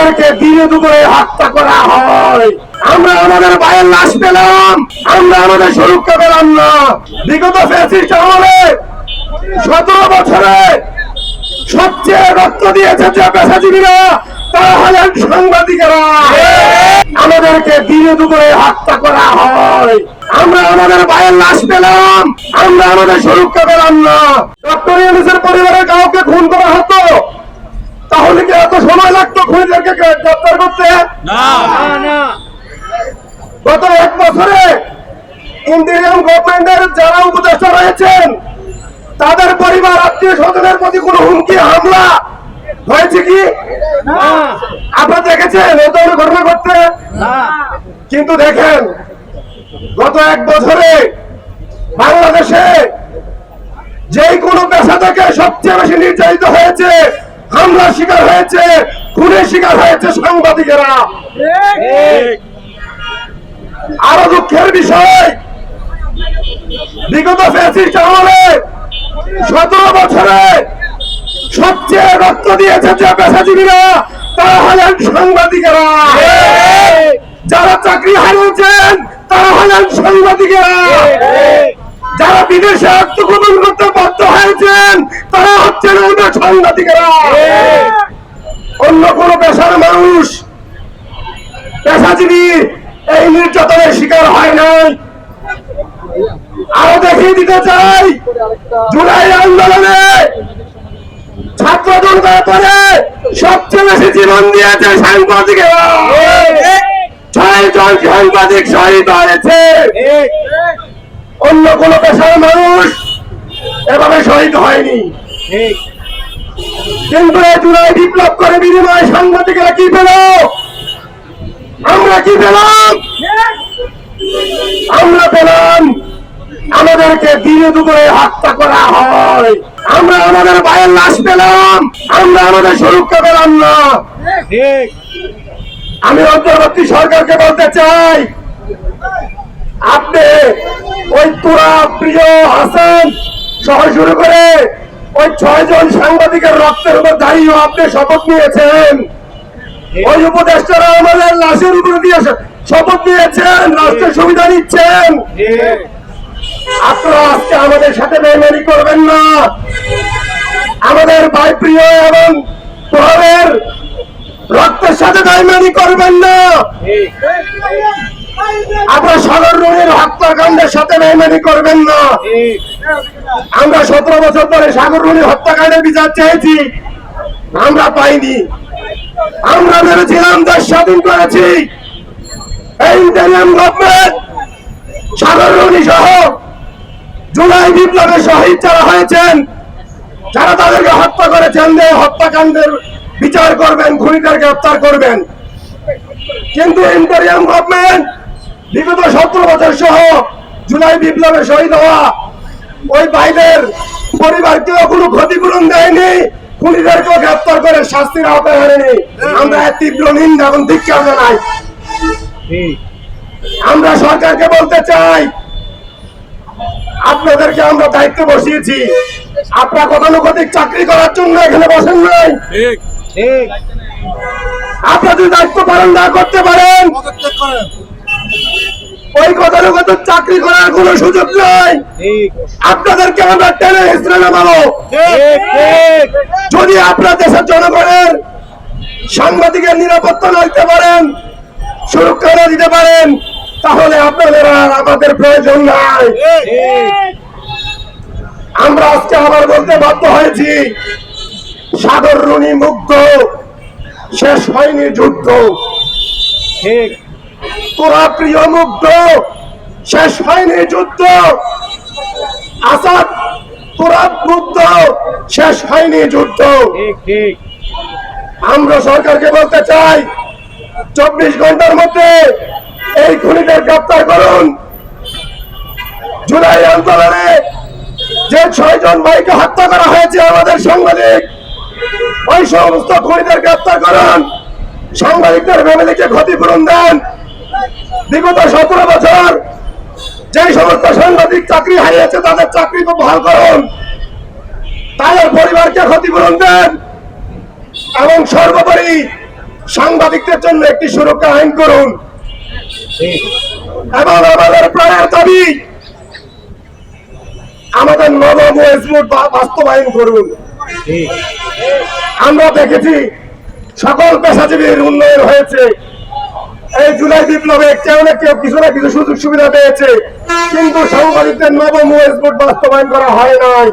আমাদেরকে দিনে দুপুরে হত্যা করা হয়। আমরা আমাদের ভাইয়ের লাশ পেলাম, আমরা আমাদের সুরক্ষা পেলাম না। বিগত ফ্যাসিস্ট আমলে 17 বছরে সবচেয়ে রক্ত দিয়েছে যে পেশাজীবীরা, তারা হলেন সাংবাদিকেরা। আমাদেরকে দিনে দুপুরে হত্যা করা হয়। আমরা আমাদের ভাইয়ের লাশ পেলাম, আমরা আমাদের সুরক্ষা পেলাম না। ডক্টর ইউনূসের পরিবারের কাউকে খুন করা হতো, তাহলে কি এত সময় লাগতো খুনিদেরকে গ্রেফতার করতে? না। গত 1 বছরে ইন্টারিম গভর্নমেন্টের যারা উপদেষ্টা রয়েছেন, তাদের পরিবার আত্মীয় স্বজনের প্রতি কোনো হুমকি হামলা হয়েছে কি? আপনারা দেখেছেন এই ধরনের ঘটনা ঘটতে? কিন্তু দেখেন, গত 1 বছরে বাংলাদেশে যে কোনো পেশা থেকে সবচেয়ে বেশি নির্যাতিত হয়েছে, হামলার শিকার হয়েছে, খুনের শিকার হয়েছে সাংবাদিকেরা। আরো দুঃখের বিষয়, বিগত ফ্যাসিস্ট আমলে 17 বছরে সবচেয়ে রক্ত দিয়েছে যে পেশাজীবীরা, তারা হলেন সাংবাদিকেরা। যারা চাকরি হারিয়েছেন তারা হলেন সাংবাদিকেরা। যারা বিদেশে আত্মগোপন করতে বাধ্য হয়েছেন তারা হচ্ছেন আমরা সাংবাদিকেরা। অন্য কোন পেশার মানুষ, পেশাজীবী এই নির্যাতনের শিকার হয় নাই। আরো দেখিয়ে দিতে চাই, জুলাই আন্দোলনে ছাত্র জনতার পরে সবচেয়ে বেশি জীবন দিয়েছে সাংবাদিকেরা। 6 জন সাংবাদিক শহীদ হয়েছে। অন্য কোন পেশার মানুষ এভাবে শহীদ হয়নি। কিন্তু এই জুলাই বিপ্লব করে বিনিময়ে সাংবাদিকেরা কি পেল? আমরা কি পেলাম? আমরা পেলাম আমাদেরকে দিনে দুপুরে হত্যা করা হয়। আমরা আমাদের ভাইয়ের লাশ পেলাম, আমরা আমাদের সুরক্ষা পেলাম না। আমি অন্তর্বর্তী সরকারকে বলতে চাই, আপনি ওই তোরা প্রিয় হাসান সহ শুরু করে ওই 6 জন সাংবাদিকের রক্তের উপর দাঁড়িয়ে আপনি শপথ নিয়েছেন। ওই উপদেষ্টারা আমাদের লাশের উপরে দিয়ে শপথ নিয়েছেন, রাষ্ট্রের সুবিধা নিচ্ছেন। আপনারা আজকে আমাদের সাথে বেইমানি করবেন না। আমাদের ভাই প্রিয় এবং প্রভাবের রক্তের সাথে বেইমানি করবেন না। আপনারা সাগর রুনির হত্যাকাণ্ডের সাথে বেইমানি করবেন না। আমরা 17 বছর পরে সাগর রুনির হত্যাকাণ্ডের বিচার চেয়েছি, আমরা পাইনি। আমরা ভেবেছিলাম দেশ স্বাধীন করেছি। এই ইন্টারিম গভর্নমেন্ট সাগর রুনি সহ জুলাই বিপ্লবের শহীদ যারা হয়েছেন, যারা তাদেরকে হত্যা করেছেন, হত্যাকাণ্ডের বিচার করবেন, খুনিদের গ্রেফতার করবেন। কিন্তু ইন্টারিম গভর্নমেন্ট বিগত 17 বছর সহ জুলাই বিপ্লবে শহীদ হওয়া ওই ভাইদের পরিবারকেও কোনো ক্ষতিপূরণ দেয়নি, খুনিদেরকেও গ্রেফতার করে শাস্তির আওতায় আনেনি। আমরা তীব্র নিন্দা এবং ধিক্কার জানাই। আমরা সরকারকে বলতে চাই, আপনাদেরকে আমরা দায়িত্ব বসিয়েছি, আপনারা গতানুগতিক চাকরি করার জন্য এখানে বসেন নাই। আপনারা যদি দায়িত্ব পালন না করতে পারেন, ওই গতানুগতিক চাকরি করার কোন সুযোগ নাই। আপনাদেরকে আমরা টেনে হিসেবে নামাবো। যদি আপনার দেশের জনগণের সাংবাদিকের নিরাপত্তা না দিতে পারেন, সুরক্ষা না দিতে পারেন, তাহলে আপনাদের আর আমাদের প্রয়োজন নাই। আমরা আজকে আবার বলতে বাধ্য হয়েছি, সাগর রুনি মুগ্ধ, শেষ হয়নি যুদ্ধ। তোরা প্রিয় মুগ্ধ, শেষ হয়নি যুদ্ধ। আসাদ তোরা মুগ্ধ, শেষ হয়নি যুদ্ধ। আমরা সরকারকে বলতে চাই, 24 ঘন্টার মধ্যে এই খুনিদের গ্রেফতার করুন। জুলাই আন্দোলনে যে 6 জন ভাইকে হত্যা করা হয়েছে আমাদের সাংবাদিক, ওই সমস্ত খুনিদের গ্রেফতার করুন। সাংবাদিকদের ফ্যামিলিকে ক্ষতিপূরণ দেন। বিগত 17 বছর যে সমস্ত সাংবাদিক চাকরি হারিয়েছে তাদের চাকরি বহাল করুন, তাদের পরিবারকে ক্ষতিপূরণ দেন এবং সর্বোপরি সাংবাদিকদের জন্য একটি সুরক্ষা আইন করুন এবং আমাদের প্রাণের দাবি আমাদের নবম ওয়েজমুট বাস্তবায়ন করুন। আমরা দেখেছি সকল পেশাজীবীর উন্নয়ন হয়েছে, এই জুলাই বিপ্লবে কেউ না কেউ কিছু না কিছু সুযোগ সুবিধা পেয়েছে, কিন্তু সাংবাদিকদের নবম ওয়েজমুট বাস্তবায়ন করা হয় নাই।